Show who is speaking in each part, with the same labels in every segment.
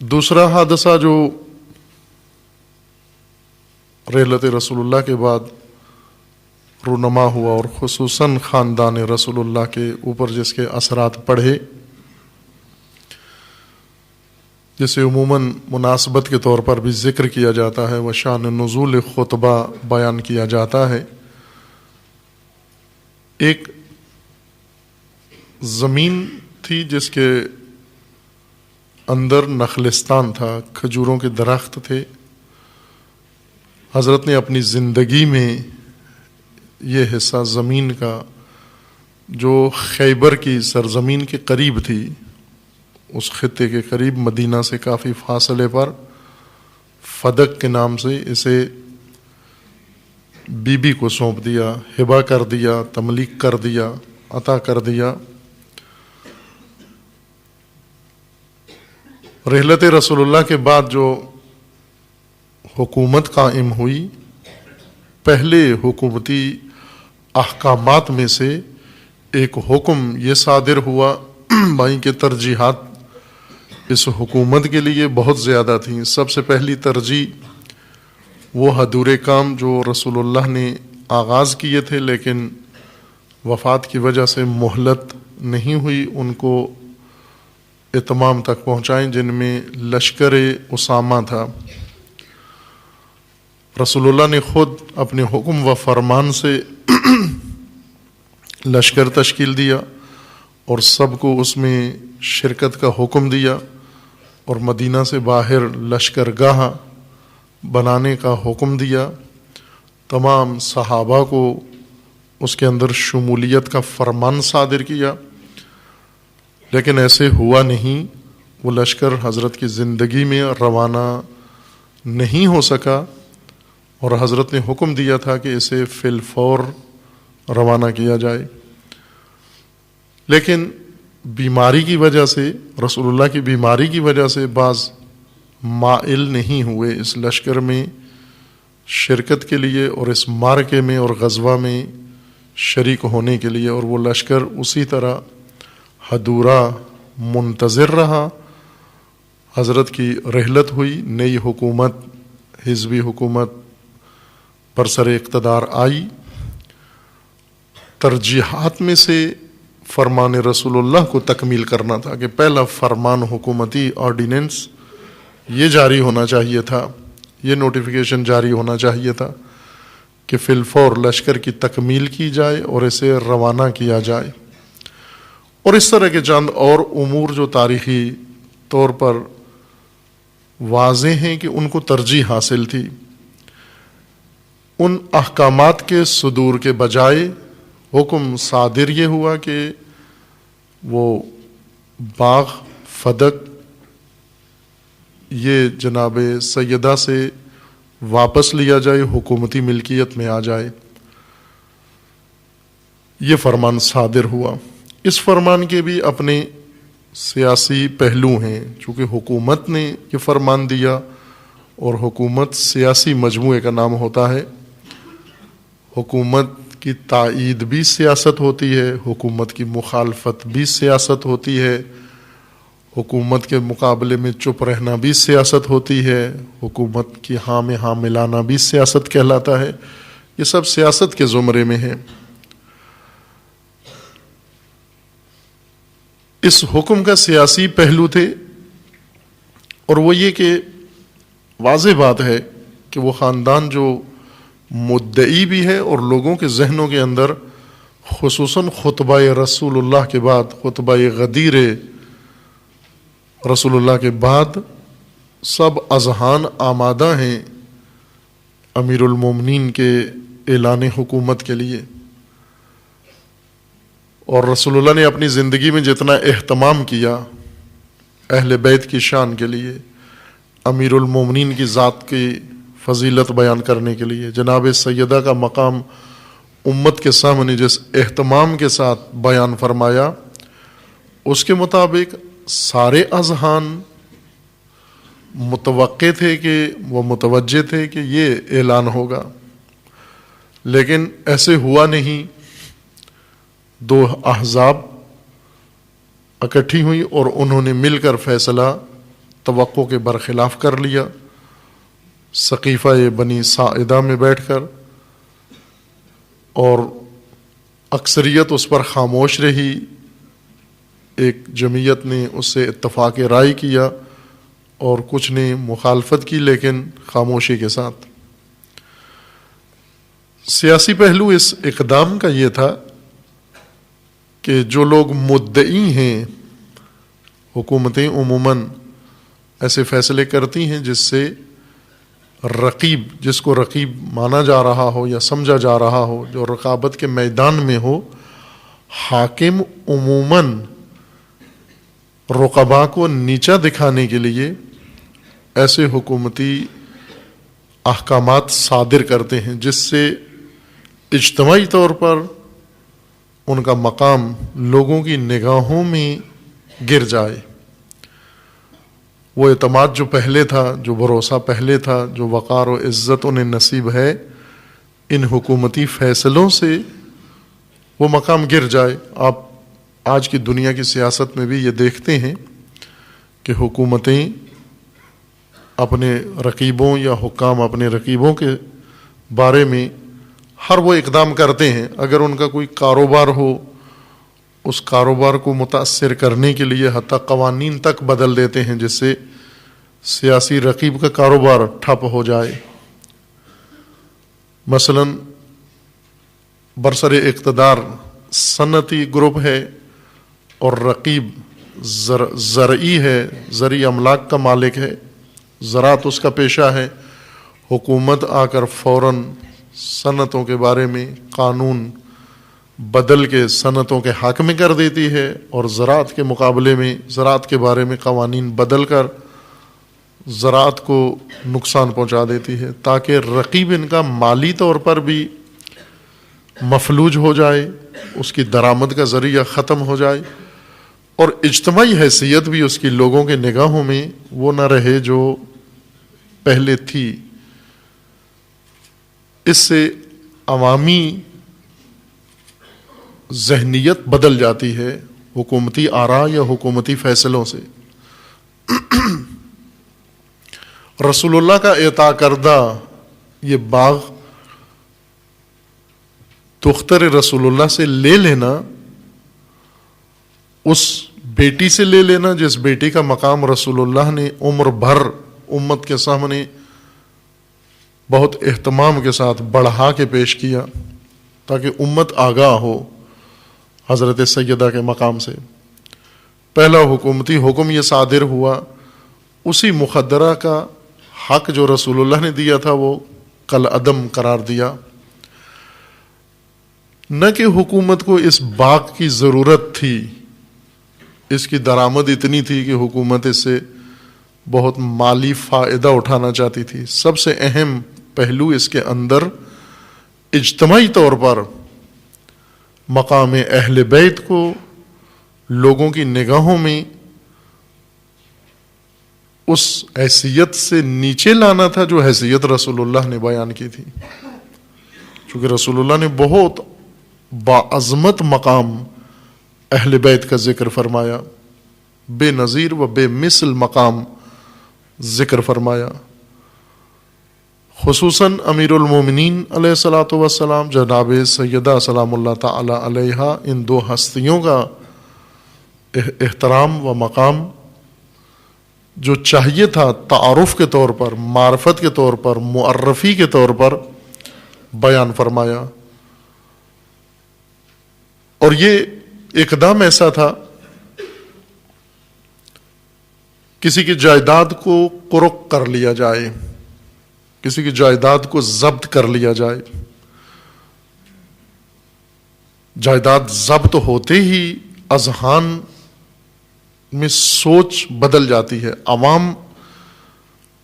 Speaker 1: دوسرا حادثہ جو رحلت رسول اللہ کے بعد رونما ہوا اور خصوصاً خاندان رسول اللہ کے اوپر جس کے اثرات پڑے، جسے عموماً مناسبت کے طور پر بھی ذکر کیا جاتا ہے و شان نزول خطبہ بیان کیا جاتا ہے، ایک زمین تھی جس کے اندر نخلستان تھا، کھجوروں کے درخت تھے۔ حضرت نے اپنی زندگی میں یہ حصہ زمین کا جو خیبر کی سرزمین کے قریب تھی، اس خطے کے قریب مدینہ سے کافی فاصلے پر فدق کے نام سے اسے بی بی کو سونپ دیا، ہبہ کر دیا، تملیک کر دیا، عطا کر دیا۔ رحلت رسول اللہ کے بعد جو حکومت قائم ہوئی، پہلے حکومتی احکامات میں سے ایک حکم یہ صادر ہوا، بھائی کہ ترجیحات اس حکومت کے لیے بہت زیادہ تھیں۔ سب سے پہلی ترجیح وہ ادھورے کام جو رسول اللہ نے آغاز کیے تھے لیکن وفات کی وجہ سے مہلت نہیں ہوئی، ان کو اتمام تک پہنچائیں، جن میں لشکر اسامہ تھا۔ رسول اللہ نے خود اپنے حکم و فرمان سے لشکر تشکیل دیا اور سب کو اس میں شرکت کا حکم دیا، اور مدینہ سے باہر لشکرگاہ بنانے کا حکم دیا۔ تمام صحابہ کو اس کے اندر شمولیت کا فرمان صادر کیا، لیکن ایسے ہوا نہیں۔ وہ لشکر حضرت کی زندگی میں روانہ نہیں ہو سکا، اور حضرت نے حکم دیا تھا کہ اسے فی الفور روانہ کیا جائے، لیکن بیماری کی وجہ سے، رسول اللہ کی بیماری کی وجہ سے بعض مائل نہیں ہوئے اس لشکر میں شرکت کے لیے اور اس معرکے میں اور غزوہ میں شریک ہونے کے لیے، اور وہ لشکر اسی طرح ادھورا منتظر رہا۔ حضرت کی رحلت ہوئی، نئی حکومت، حزبی حکومت برسر اقتدار آئی۔ ترجیحات میں سے فرمان رسول اللہ کو تکمیل کرنا تھا کہ پہلا فرمان حکومتی آرڈیننس یہ جاری ہونا چاہیے تھا، یہ نوٹیفیکیشن جاری ہونا چاہیے تھا کہ فی الفور لشکر کی تکمیل کی جائے اور اسے روانہ کیا جائے۔ اور اس طرح کے چند اور امور جو تاریخی طور پر واضح ہیں کہ ان کو ترجیح حاصل تھی۔ ان احکامات کے صدور کے بجائے حکم صادر یہ ہوا کہ وہ باغ فدق یہ جناب سیدہ سے واپس لیا جائے، حکومتی ملکیت میں آ جائے۔ یہ فرمان صادر ہوا۔ اس فرمان کے بھی اپنے سیاسی پہلو ہیں، چونکہ حکومت نے یہ فرمان دیا اور حکومت سیاسی مجموعے کا نام ہوتا ہے۔ حکومت کی تائید بھی سیاست ہوتی ہے، حکومت کی مخالفت بھی سیاست ہوتی ہے، حکومت کے مقابلے میں چپ رہنا بھی سیاست ہوتی ہے، حکومت کی ہاں میں ہاں ملانا بھی سیاست کہلاتا ہے۔ یہ سب سیاست کے زمرے میں ہے۔ اس حکم کا سیاسی پہلو تھے، اور وہ یہ کہ واضح بات ہے کہ وہ خاندان جو مدعی بھی ہے اور لوگوں کے ذہنوں کے اندر خصوصاً خطبہ رسول اللہ کے بعد، خطبہ غدیر رسول اللہ کے بعد سب اذہان آمادہ ہیں امیر المومنین کے اعلان حکومت کے لیے۔ اور رسول اللہ نے اپنی زندگی میں جتنا اہتمام کیا اہل بیت کی شان کے لیے، امیر المومنین کی ذات کی فضیلت بیان کرنے کے لیے، جناب سیدہ کا مقام امت کے سامنے جس اہتمام کے ساتھ بیان فرمایا، اس کے مطابق سارے اذہان متوقع تھے کہ وہ متوجہ تھے کہ یہ اعلان ہوگا، لیکن ایسے ہوا نہیں۔ دو احزاب اکٹھی ہوئی اور انہوں نے مل کر فیصلہ توقع کے برخلاف کر لیا، سقیفہ بنی ساعدہ میں بیٹھ کر، اور اکثریت اس پر خاموش رہی، ایک جمعیت نے اس سے اتفاق رائے کیا اور کچھ نے مخالفت کی، لیکن خاموشی کے ساتھ۔ سیاسی پہلو اس اقدام کا یہ تھا کہ جو لوگ مدعی ہیں، حکومتیں عموماً ایسے فیصلے کرتی ہیں جس سے رقیب، جس کو رقیب مانا جا رہا ہو یا سمجھا جا رہا ہو، جو رقابت کے میدان میں ہو، حاکم عموماً رقبا کو نیچا دکھانے کے لیے ایسے حکومتی احکامات صادر کرتے ہیں جس سے اجتماعی طور پر ان کا مقام لوگوں کی نگاہوں میں گر جائے۔ وہ اعتماد جو پہلے تھا، جو بھروسہ پہلے تھا، جو وقار و عزت انہیں نصیب ہے، ان حکومتی فیصلوں سے وہ مقام گر جائے۔ آپ آج کی دنیا کی سیاست میں بھی یہ دیکھتے ہیں کہ حکومتیں اپنے رقیبوں یا حکام اپنے رقیبوں کے بارے میں ہر وہ اقدام کرتے ہیں، اگر ان کا کوئی کاروبار ہو، اس کاروبار کو متاثر کرنے کے لیے حتیٰ قوانین تک بدل دیتے ہیں جس سے سیاسی رقیب کا کاروبار ٹھپ ہو جائے۔ مثلا برسر اقتدار صنعتی گروپ ہے اور رقیب زرعی ہے، زرعی املاک کا مالک ہے، زراعت اس کا پیشہ ہے، حکومت آ کر فوراً صنعتوں کے بارے میں قانون بدل کے صنعتوں کے حق میں کر دیتی ہے، اور زراعت کے مقابلے میں زراعت کے بارے میں قوانین بدل کر زراعت کو نقصان پہنچا دیتی ہے، تاکہ رقیب ان کا مالی طور پر بھی مفلوج ہو جائے، اس کی درآمد کا ذریعہ ختم ہو جائے، اور اجتماعی حیثیت بھی اس کی لوگوں کے نگاہوں میں وہ نہ رہے جو پہلے تھی۔ اس سے عوامی ذہنیت بدل جاتی ہے حکومتی آراء یا حکومتی فیصلوں سے۔ رسول اللہ کا عطا کردہ یہ باغ دختر رسول اللہ سے لے لینا، اس بیٹی سے لے لینا جس بیٹی کا مقام رسول اللہ نے عمر بھر امت کے سامنے بہت اہتمام کے ساتھ بڑھا کے پیش کیا تاکہ امت آگاہ ہو حضرت سیدہ کے مقام سے۔ پہلا حکومتی حکم یہ صادر ہوا، اسی مخدرہ کا حق جو رسول اللہ نے دیا تھا وہ کل عدم قرار دیا۔ نہ کہ حکومت کو اس باغ کی ضرورت تھی، اس کی درآمد اتنی تھی کہ حکومت اس سے بہت مالی فائدہ اٹھانا چاہتی تھی۔ سب سے اہم پہلو اس کے اندر اجتماعی طور پر مقام اہل بیت کو لوگوں کی نگاہوں میں اس حیثیت سے نیچے لانا تھا جو حیثیت رسول اللہ نے بیان کی تھی۔ چونکہ رسول اللہ نے بہت باعظمت مقام اہل بیت کا ذکر فرمایا، بے نظیر و بے مثل مقام ذکر فرمایا۔ خصوصاً امیر المومنین علیہ الصلاۃ والسلام جناب سیدہ سلام اللہ تعالی علیہا، ان دو ہستیوں کا احترام و مقام جو چاہیے تھا تعارف کے طور پر، معرفت کے طور پر، معرفی کے طور پر بیان فرمایا۔ اور یہ اقدام ایسا تھا کسی کی جائیداد کو قرق کر لیا جائے، کسی کی جائیداد کو ضبط کر لیا جائے۔ جائیداد ضبط ہوتے ہی اذہان میں سوچ بدل جاتی ہے۔ عوام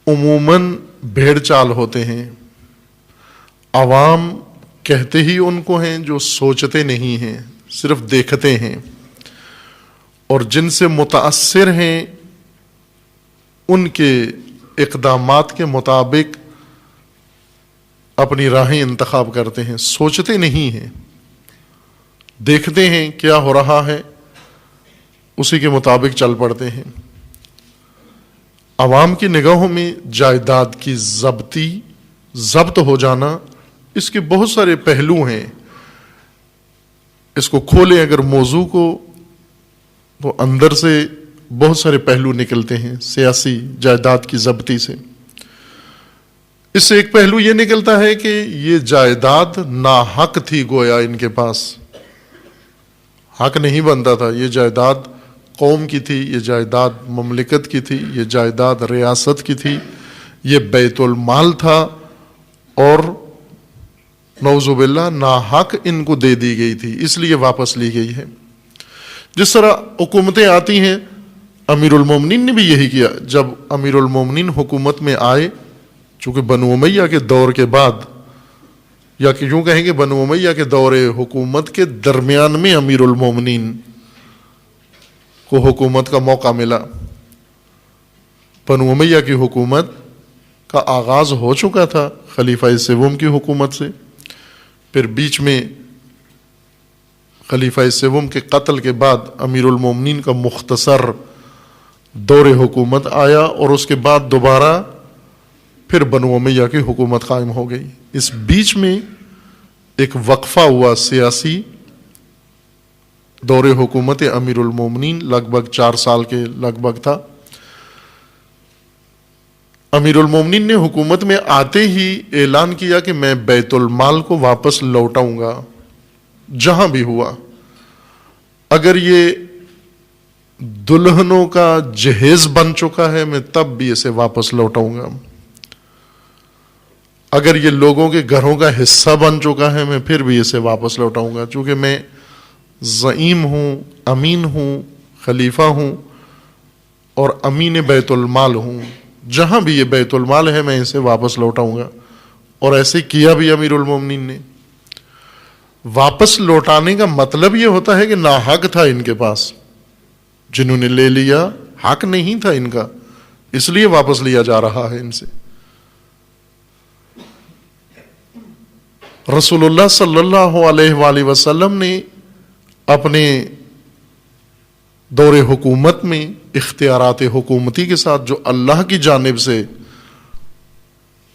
Speaker 1: عموماً بھیڑ چال ہوتے ہیں، عوام کہتے ہی ان کو ہیں جو سوچتے نہیں ہیں، صرف دیکھتے ہیں، اور جن سے متاثر ہیں ان کے اقدامات کے مطابق اپنی راہیں انتخاب کرتے ہیں، سوچتے نہیں ہیں، دیکھتے ہیں کیا ہو رہا ہے، اسی کے مطابق چل پڑتے ہیں۔ عوام کی نگاہوں میں جائیداد کی ضبط ہو جانا، اس کے بہت سارے پہلو ہیں. اس کو کھولیں اگر موضوع کو تو اندر سے بہت سارے پہلو نکلتے ہیں سیاسی جائیداد کی ضبطی سے. اس سے ایک پہلو یہ نکلتا ہے کہ یہ جائیداد ناحق تھی، گویا ان کے پاس حق نہیں بنتا تھا. یہ جائیداد قوم کی تھی، یہ جائیداد مملکت کی تھی، یہ جائیداد ریاست کی تھی، یہ بیت المال تھا، اور نعوذ باللہ ناحق ان کو دے دی گئی تھی، اس لیے واپس لی گئی ہے. جس طرح حکومتیں آتی ہیں، امیر المومنین نے بھی یہی کیا. جب امیر المومنین حکومت میں آئے، چونکہ بنو امیہ کے دور کے بعد، یا کہ یوں کہیں کہ بنو امیہ کے دور حکومت کے درمیان میں امیر المومنین کو حکومت کا موقع ملا. بنو امیہ کی حکومت کا آغاز ہو چکا تھا خلیفہ سوم کی حکومت سے. پھر بیچ میں خلیفہ سوم کے قتل کے بعد امیر المومنین کا مختصر دور حکومت آیا، اور اس کے بعد دوبارہ پھر بنو امیہ کی حکومت قائم ہو گئی. اس بیچ میں ایک وقفہ ہوا سیاسی. دور حکومت امیر المومنین لگ بھگ 4 سال کے لگ بھگ تھا. امیر المومنین نے حکومت میں آتے ہی اعلان کیا کہ میں بیت المال کو واپس لوٹاؤں گا جہاں بھی ہوا. اگر یہ دلہنوں کا جہیز بن چکا ہے میں تب بھی اسے واپس لوٹاؤں گا. اگر یہ لوگوں کے گھروں کا حصہ بن چکا ہے میں پھر بھی اسے واپس لوٹاؤں گا، چونکہ میں زعیم ہوں، امین ہوں، خلیفہ ہوں اور امین بیت المال ہوں. جہاں بھی یہ بیت المال ہے میں اسے واپس لوٹاؤں گا. اور ایسے کیا بھی امیر المومنین نے. واپس لوٹانے کا مطلب یہ ہوتا ہے کہ ناحق تھا ان کے پاس، جنہوں نے لے لیا حق نہیں تھا ان کا، اس لیے واپس لیا جا رہا ہے ان سے. رسول اللہ صلی اللہ علیہ وآلہ وسلم نے اپنے دور حکومت میں اختیارات حکومتی کے ساتھ جو اللہ کی جانب سے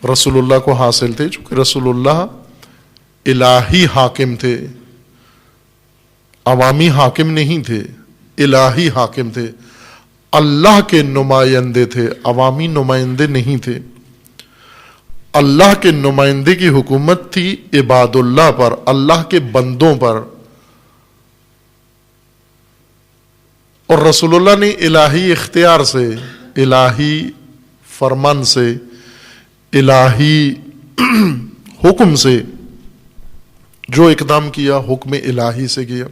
Speaker 1: رسول اللہ کو حاصل تھے، چونکہ رسول اللہ الہی حاکم تھے، عوامی حاکم نہیں تھے، الہی حاکم تھے، اللہ کے نمائندے تھے، عوامی نمائندے نہیں تھے. اللہ کے نمائندے کی حکومت تھی عباد اللہ پر، اللہ کے بندوں پر. اور رسول اللہ نے الہی اختیار سے، الہی فرمان سے، الہی حکم سے جو اقدام کیا حکم الہی سے کیا.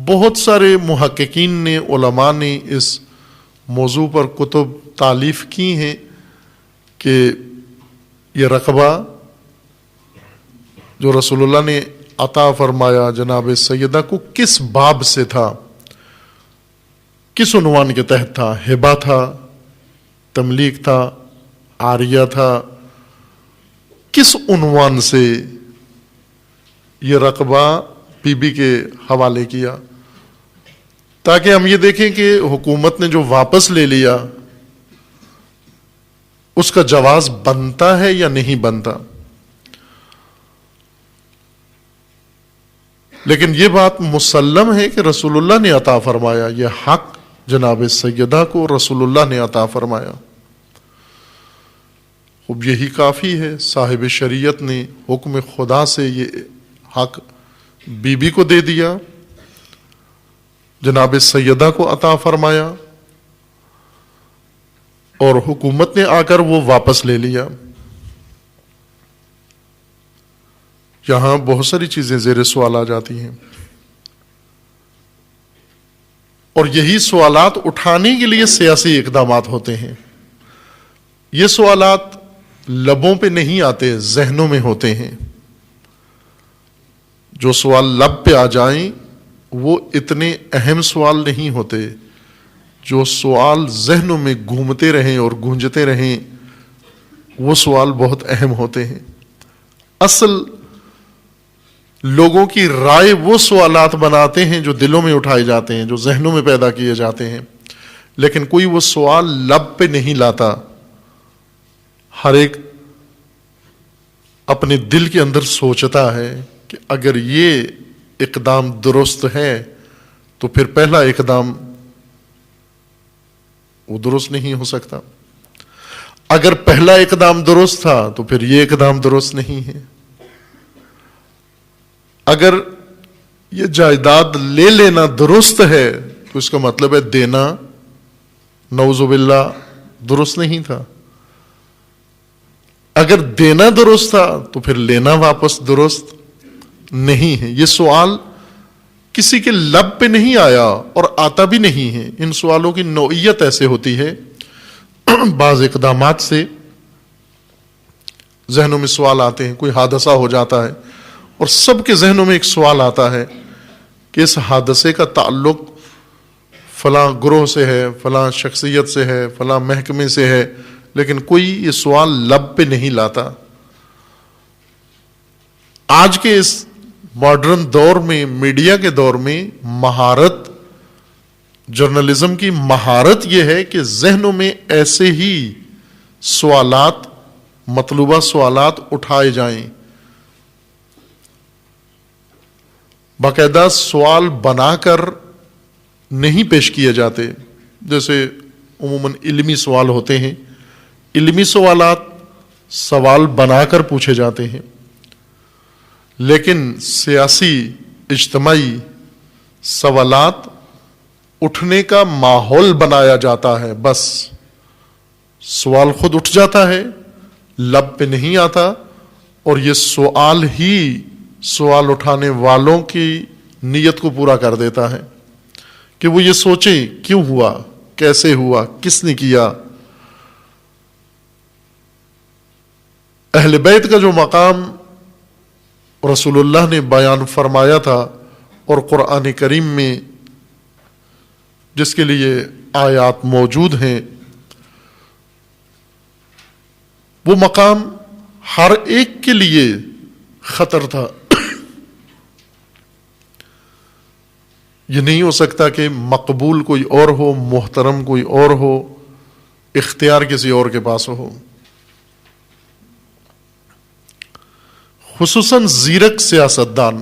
Speaker 1: بہت سارے محققین نے، علماء نے اس موضوع پر کتب تالیف کی ہیں کہ یہ رقبہ جو رسول اللہ نے عطا فرمایا جناب سیدہ کو کس باب سے تھا، کس عنوان کے تحت تھا. ہبہ تھا، تملیک تھا، عاریہ تھا، کس عنوان سے یہ رقبہ بی بی کے حوالے کیا، تاکہ ہم یہ دیکھیں کہ حکومت نے جو واپس لے لیا اس کا جواز بنتا ہے یا نہیں بنتا. لیکن یہ بات مسلم ہے کہ رسول اللہ نے عطا فرمایا، یہ حق جناب سیدہ کو رسول اللہ نے عطا فرمایا. اب یہی کافی ہے، صاحب شریعت نے حکم خدا سے یہ حق بی بی کو دے دیا، جناب سیدہ کو عطا فرمایا، اور حکومت نے آ کر وہ واپس لے لیا. یہاں بہت ساری چیزیں زیر سوال آ جاتی ہیں، اور یہی سوالات اٹھانے کے لیے سیاسی اقدامات ہوتے ہیں. یہ سوالات لبوں پہ نہیں آتے، ذہنوں میں ہوتے ہیں. جو سوال لب پہ آ جائیں وہ اتنے اہم سوال نہیں ہوتے، جو سوال ذہنوں میں گھومتے رہیں اور گونجتے رہیں وہ سوال بہت اہم ہوتے ہیں. اصل لوگوں کی رائے وہ سوالات بناتے ہیں جو دلوں میں اٹھائے جاتے ہیں، جو ذہنوں میں پیدا کیے جاتے ہیں، لیکن کوئی وہ سوال لب پہ نہیں لاتا. ہر ایک اپنے دل کے اندر سوچتا ہے کہ اگر یہ اقدام درست ہے تو پھر پہلا اقدام وہ درست نہیں ہو سکتا. اگر پہلا اقدام درست تھا تو پھر یہ اقدام درست نہیں ہے. اگر یہ جائیداد لے لینا درست ہے تو اس کا مطلب ہے دینا نعوذ باللہ درست نہیں تھا. اگر دینا درست تھا تو پھر لینا واپس درست نہیں ہے. یہ سوال کسی کے لب پہ نہیں آیا اور آتا بھی نہیں ہے. ان سوالوں کی نوعیت ایسے ہوتی ہے، بعض اقدامات سے ذہنوں میں سوال آتے ہیں، کوئی حادثہ ہو جاتا ہے اور سب کے ذہنوں میں ایک سوال آتا ہے کہ اس حادثے کا تعلق فلاں گروہ سے ہے، فلاں شخصیت سے ہے، فلاں محکمے سے ہے، لیکن کوئی یہ سوال لب پہ نہیں لاتا. آج کے اس ماڈرن دور میں، میڈیا کے دور میں، مہارت، جرنلزم کی مہارت یہ ہے کہ ذہنوں میں ایسے ہی سوالات، مطلوبہ سوالات اٹھائے جائیں. باقاعدہ سوال بنا کر نہیں پیش کیے جاتے. جیسے عموماً علمی سوال ہوتے ہیں، علمی سوالات سوال بنا کر پوچھے جاتے ہیں، لیکن سیاسی اجتماعی سوالات اٹھنے کا ماحول بنایا جاتا ہے. بس سوال خود اٹھ جاتا ہے، لب پہ نہیں آتا، اور یہ سوال ہی سوال اٹھانے والوں کی نیت کو پورا کر دیتا ہے کہ وہ یہ سوچیں کیوں ہوا، کیسے ہوا، کس نے کیا. اہل بیت کا جو مقام رسول اللہ نے بیان فرمایا تھا اور قرآن کریم میں جس کے لیے آیات موجود ہیں، وہ مقام ہر ایک کے لیے خطر تھا. یہ نہیں ہو سکتا کہ مقبول کوئی اور ہو، محترم کوئی اور ہو، اختیار کسی اور کے پاس ہو. خصوصاً زیرک سیاستدان،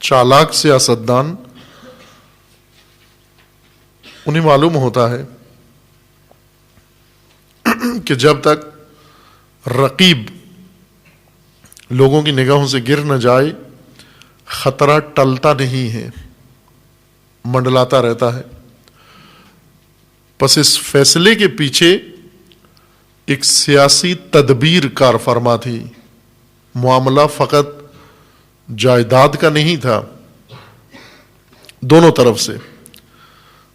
Speaker 1: چالاک سیاستدان، انہیں معلوم ہوتا ہے کہ جب تک رقیب لوگوں کی نگاہوں سے گر نہ جائے، خطرہ ٹلتا نہیں ہے، منڈلاتا رہتا ہے. پس اس فیصلے کے پیچھے ایک سیاسی تدبیر کار فرما تھی. معاملہ فقط جائیداد کا نہیں تھا، دونوں طرف سے،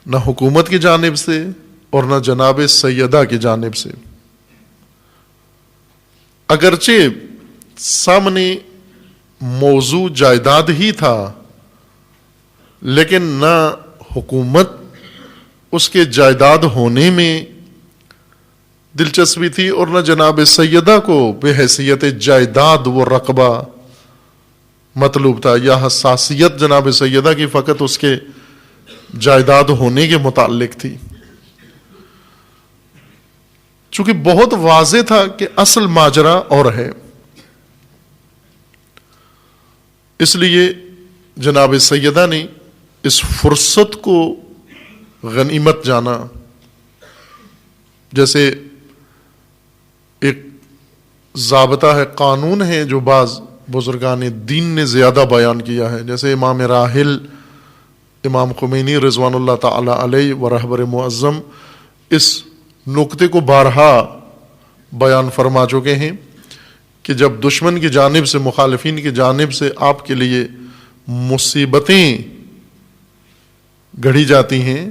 Speaker 1: نہ حکومت کی جانب سے اور نہ جناب سیدہ کی جانب سے. اگرچہ سامنے موضوع جائیداد ہی تھا، لیکن نہ حکومت اس کے جائیداد ہونے میں دلچسپی تھی اور نہ جناب سیدہ کو بے حیثیت جائیداد وہ رقبہ مطلوب تھا یا حساسیت جناب سیدہ کی فقط اس کے جائیداد ہونے کے متعلق تھی. چونکہ بہت واضح تھا کہ اصل ماجرا اور ہے، اس لیے جناب سیدہ نے اس فرصت کو غنیمت جانا. جیسے ایک ضابطہ ہے، قانون ہے جو بعض بزرگان دین نے زیادہ بیان کیا ہے، جیسے امام راحل امام خمینی رضوان اللہ تعالی علیہ و رہبر معظم اس نقطے کو بارہا بیان فرما چکے ہیں کہ جب دشمن کی جانب سے، مخالفین کی جانب سے آپ کے لیے مصیبتیں گھڑی جاتی ہیں،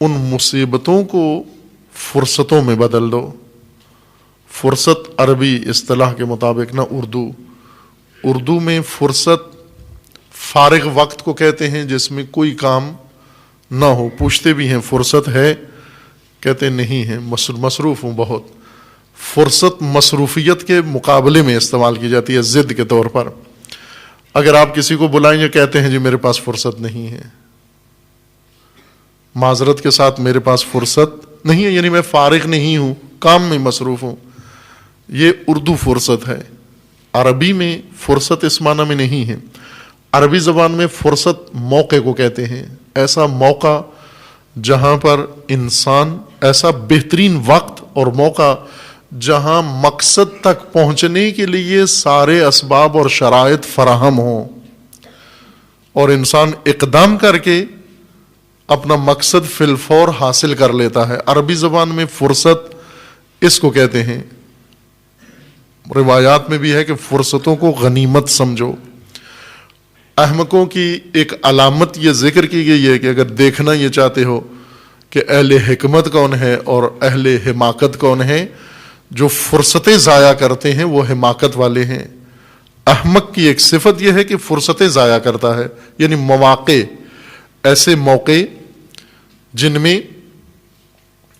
Speaker 1: ان مصیبتوں کو فرصتوں میں بدل دو. فرصت عربی اصطلاح کے مطابق، نہ اردو میں فرصت فارغ وقت کو کہتے ہیں جس میں کوئی کام نہ ہو. پوچھتے بھی ہیں فرصت ہے، کہتے نہیں ہیں، مصروف ہوں بہت. فرصت مصروفیت کے مقابلے میں استعمال کی جاتی ہے ضد کے طور پر. اگر آپ کسی کو بلائیں یا کہتے ہیں جی میرے پاس فرصت نہیں ہے، معذرت کے ساتھ میرے پاس فرصت نہیں ہے، یعنی میں فارغ نہیں ہوں، کام میں مصروف ہوں، یہ اردو فرصت ہے. عربی میں فرصت اس معنی میں نہیں ہے. عربی زبان میں فرصت موقع کو کہتے ہیں، ایسا موقع جہاں پر انسان، ایسا بہترین وقت اور موقع جہاں مقصد تک پہنچنے کے لیے سارے اسباب اور شرائط فراہم ہوں اور انسان اقدام کر کے اپنا مقصد فی الفور حاصل کر لیتا ہے. عربی زبان میں فرصت اس کو کہتے ہیں. روایات میں بھی ہے کہ فرصتوں کو غنیمت سمجھو. احمقوں کی ایک علامت یہ ذکر کی گئی ہے کہ اگر دیکھنا یہ چاہتے ہو کہ اہل حکمت کون ہے اور اہل حماقت کون ہے، جو فرصتیں ضائع کرتے ہیں وہ حماقت والے ہیں. احمق کی ایک صفت یہ ہے کہ فرصتیں ضائع کرتا ہے، یعنی مواقع، ایسے موقع جن میں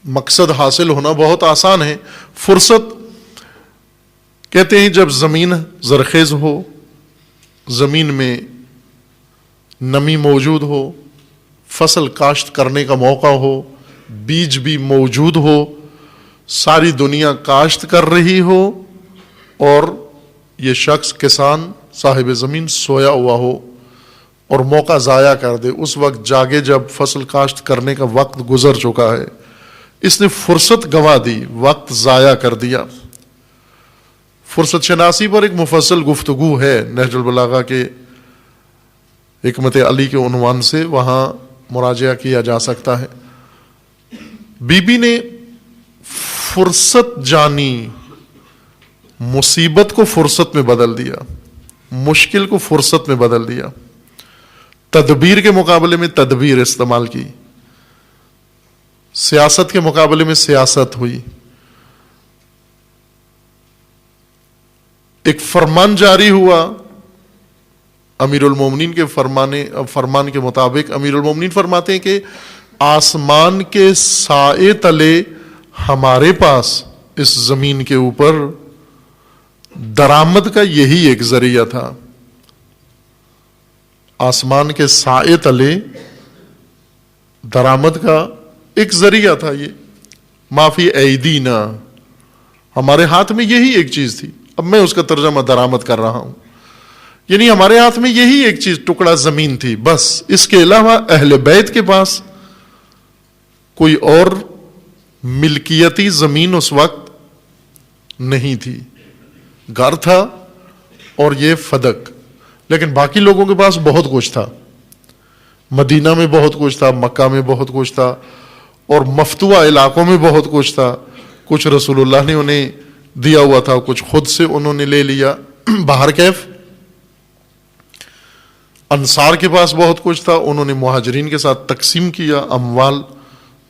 Speaker 1: مقصد حاصل ہونا بہت آسان ہے. فرصت کہتے ہیں جب زمین زرخیز ہو، زمین میں نمی موجود ہو، فصل کاشت کرنے کا موقع ہو، بیج بھی موجود ہو، ساری دنیا کاشت کر رہی ہو اور یہ شخص کسان صاحب زمین سویا ہوا ہو اور موقع ضائع کر دے. اس وقت جاگے جب فصل کاشت کرنے کا وقت گزر چکا ہے، اس نے فرصت گنوا دی، وقت ضائع کر دیا. فرصت شناسی پر ایک مفصل گفتگو ہے نہج البلاغہ کے حکمت علی کے عنوان سے، وہاں مراجعہ کیا جا سکتا ہے. بی بی نے فرصت جانی، مصیبت کو فرصت میں بدل دیا، مشکل کو فرصت میں بدل دیا، تدبیر کے مقابلے میں تدبیر استعمال کی، سیاست کے مقابلے میں سیاست ہوئی. ایک فرمان جاری ہوا امیر المومنین کے فرمان کے مطابق. امیر المومنین فرماتے ہیں کہ آسمان کے سائے تلے ہمارے پاس اس زمین کے اوپر درآمد کا یہی ایک ذریعہ تھا. آسمان کے سائے تلے درآمد کا ایک ذریعہ تھا. یہ معافی ایدینا، ہمارے ہاتھ میں یہی ایک چیز تھی. اب میں اس کا ترجمہ درآمد کر رہا ہوں، یعنی ہمارے ہاتھ میں یہی ایک چیز، ٹکڑا زمین تھی بس. اس کے علاوہ اہل بیت کے پاس کوئی اور ملکیتی زمین اس وقت نہیں تھی. گھر تھا اور یہ فدق، لیکن باقی لوگوں کے پاس بہت کچھ تھا. مدینہ میں بہت کچھ تھا، مکہ میں بہت کچھ تھا، اور مفتوحہ علاقوں میں بہت کچھ تھا. کچھ رسول اللہ نے انہیں دیا ہوا تھا، کچھ خود سے انہوں نے لے لیا. باہر کیف انصار کے پاس بہت کچھ تھا، انہوں نے مہاجرین کے ساتھ تقسیم کیا، اموال،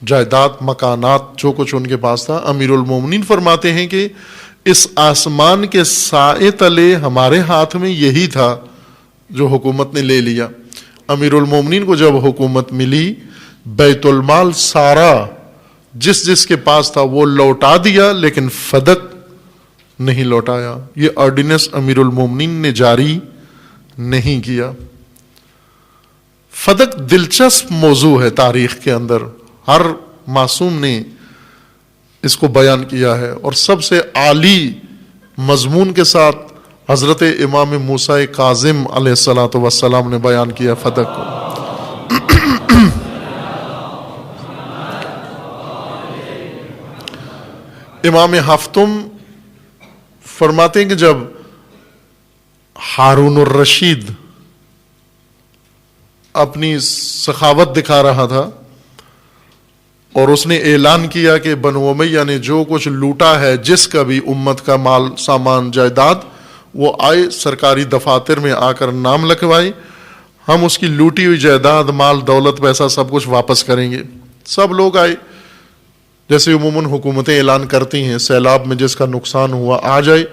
Speaker 1: جائیداد، مکانات، جو کچھ ان کے پاس تھا. امیر المومنین فرماتے ہیں کہ اس آسمان کے سائے تلے ہمارے ہاتھ میں یہی تھا جو حکومت نے لے لیا. امیر المومنین کو جب حکومت ملی، بیت المال سارا جس جس کے پاس تھا وہ لوٹا دیا، لیکن فدق نہیں لوٹایا. یہ آرڈیننس امیر المومنین نے جاری نہیں کیا. فدق دلچسپ موضوع ہے تاریخ کے اندر، ہر معصوم نے اس کو بیان کیا ہے، اور سب سے عالی مضمون کے ساتھ حضرت امام موسیٰ کاظم علیہ الصلاۃ والسلام نے بیان کیا فدق کو. امام ہفتم فرماتے ہیں کہ جب ہارون الرشید اپنی سخاوت دکھا رہا تھا اور اس نے اعلان کیا کہ بنو امیہ نے جو کچھ لوٹا ہے، جس کا بھی امت کا مال، سامان، جائیداد، وہ آئے سرکاری دفاتر میں آ کر نام لکھوائے، ہم اس کی لوٹی ہوئی جائیداد، مال، دولت، پیسہ سب کچھ واپس کریں گے. سب لوگ آئے، جیسے عموماً حکومتیں اعلان کرتی ہیں سیلاب میں جس کا نقصان ہوا آ جائے.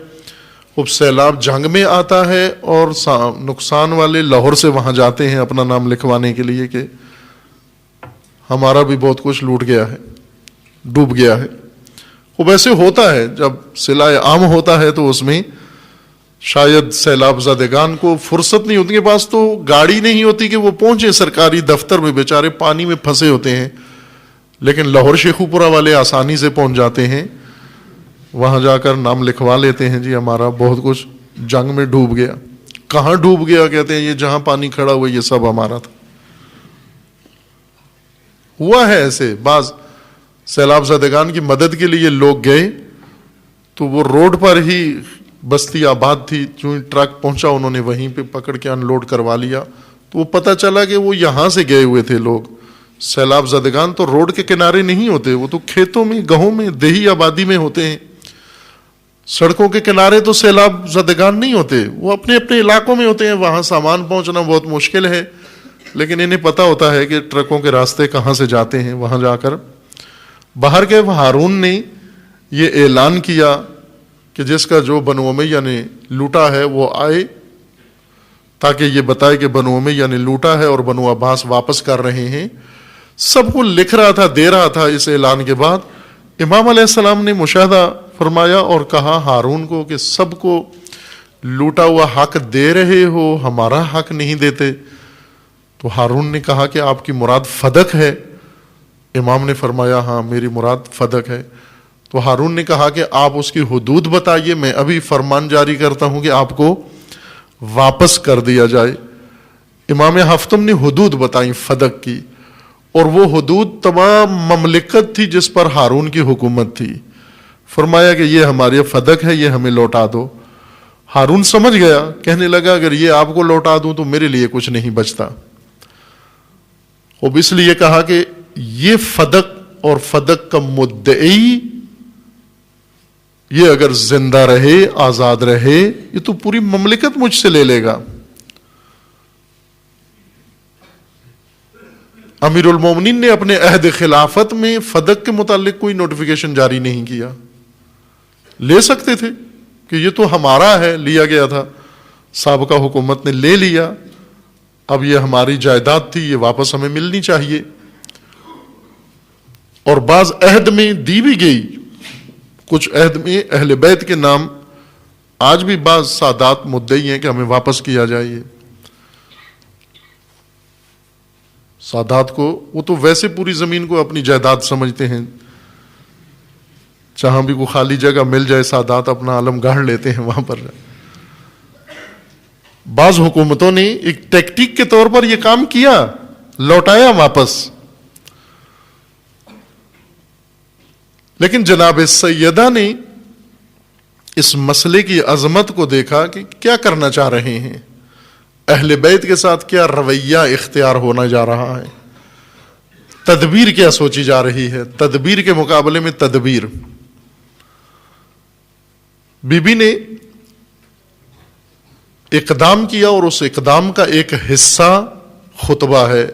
Speaker 1: اب سیلاب جنگ میں آتا ہے اور نقصان والے لاہور سے وہاں جاتے ہیں اپنا نام لکھوانے کے لیے کہ ہمارا بھی بہت کچھ لوٹ گیا ہے، ڈوب گیا ہے. وہ ویسے ہوتا ہے، جب صلہ عام ہوتا ہے تو اس میں شاید سیلاب زدگان کو فرصت نہیں ہوتی، کے پاس تو گاڑی نہیں ہوتی کہ وہ پہنچے سرکاری دفتر میں، بیچارے پانی میں پھنسے ہوتے ہیں، لیکن لاہور شیخو پورہ والے آسانی سے پہنچ جاتے ہیں، وہاں جا کر نام لکھوا لیتے ہیں، جی ہمارا بہت کچھ جنگ میں ڈوب گیا۔ کہاں ڈوب گیا؟ کہتے ہیں یہ جہاں پانی کھڑا ہوا یہ سب ہمارا تھا۔ ہوا ہے ایسے، بعض سیلاب زدگان کی مدد کے لیے لوگ گئے تو وہ روڈ پر ہی بستی آباد تھی، جو ٹرک پہنچا انہوں نے وہیں پہ پکڑ کے ان لوڈ کروا لیا، تو وہ پتہ چلا کہ وہ یہاں سے گئے ہوئے تھے لوگ۔ سیلاب زدگان تو روڈ کے کنارے نہیں ہوتے، وہ تو کھیتوں میں، گاؤں میں، دیہی آبادی میں ہوتے ہیں۔ سڑکوں کے کنارے تو سیلاب زدگان نہیں ہوتے، وہ اپنے اپنے علاقوں میں ہوتے ہیں، وہاں سامان پہنچنا بہت مشکل ہے، لیکن انہیں پتہ ہوتا ہے کہ ٹرکوں کے راستے کہاں سے جاتے ہیں، وہاں جا کر باہر کے ہارون نے یہ اعلان کیا کہ جس کا جو بنو امیہ نے لوٹا ہے وہ آئے، تاکہ یہ بتائے کہ بنو امیہ نے لوٹا ہے اور بنو عباس واپس کر رہے ہیں۔ سب کو لکھ رہا تھا، دے رہا تھا۔ اس اعلان کے بعد امام علیہ السلام نے مشاہدہ فرمایا اور کہا ہارون کو کہ سب کو لوٹا ہوا حق دے رہے ہو، ہمارا حق نہیں دیتے۔ تو ہارون نے کہا کہ آپ کی مراد فدق ہے؟ امام نے فرمایا ہاں میری مراد فدق ہے۔ تو ہارون نے کہا کہ آپ اس کی حدود بتائیے، میں ابھی فرمان جاری کرتا ہوں کہ آپ کو واپس کر دیا جائے۔ امام ہفتم نے حدود بتائیں فدق کی، اور وہ حدود تمام مملکت تھی جس پر ہارون کی حکومت تھی۔ فرمایا کہ یہ ہماری فدق ہے، یہ ہمیں لوٹا دو۔ ہارون سمجھ گیا، کہنے لگا اگر یہ آپ کو لوٹا دوں تو میرے لیے کچھ نہیں بچتا۔ اب اس لیے کہا کہ یہ فدق اور فدق کا مدعی یہ اگر زندہ رہے، آزاد رہے، یہ تو پوری مملکت مجھ سے لے لے گا۔ امیر المومنین نے اپنے عہد خلافت میں فدق کے متعلق کوئی نوٹیفیکیشن جاری نہیں کیا۔ لے سکتے تھے کہ یہ تو ہمارا ہے، لیا گیا تھا، سابقہ حکومت نے لے لیا، اب یہ ہماری جائیداد تھی، یہ واپس ہمیں ملنی چاہیے۔ اور بعض عہد میں دی بھی گئی، کچھ عہد میں اہل بیت کے نام آج بھی بعض سادات مدعی ہیں کہ ہمیں واپس کیا جائے۔ سادات کو وہ تو ویسے پوری زمین کو اپنی جائیداد سمجھتے ہیں، جہاں بھی کوئی خالی جگہ مل جائے سادات اپنا عالم گاڑ لیتے ہیں وہاں پر۔ بعض حکومتوں نے ایک ٹیکٹیک کے طور پر یہ کام کیا، لوٹایا واپس، لیکن جناب سیدہ نے اس مسئلے کی عظمت کو دیکھا کہ کیا کرنا چاہ رہے ہیں، اہل بیت کے ساتھ کیا رویہ اختیار ہونا جا رہا ہے، تدبیر کیا سوچی جا رہی ہے، تدبیر کے مقابلے میں تدبیر۔ بی بی نے اقدام کیا، اور اس اقدام کا ایک حصہ خطبہ ہے،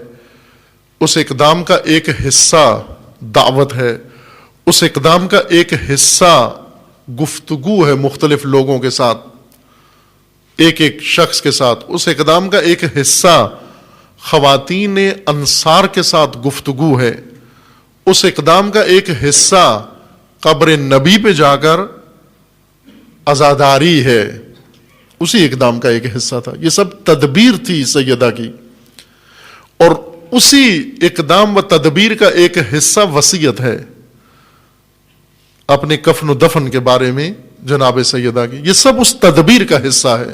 Speaker 1: اس اقدام کا ایک حصہ دعوت ہے، اس اقدام کا ایک حصہ گفتگو ہے مختلف لوگوں کے ساتھ، ایک ایک شخص کے ساتھ۔ اس اقدام کا ایک حصہ خواتین انصار کے ساتھ گفتگو ہے، اس اقدام کا ایک حصہ قبر نبی پہ جا کر عزاداری ہے، اسی اقدام کا ایک حصہ تھا۔ یہ سب تدبیر تھی سیدہ کی، اور اسی اقدام و تدبیر کا ایک حصہ وصیت ہے اپنے کفن و دفن کے بارے میں جناب سیدہ کی۔ یہ سب اس تدبیر کا حصہ ہے۔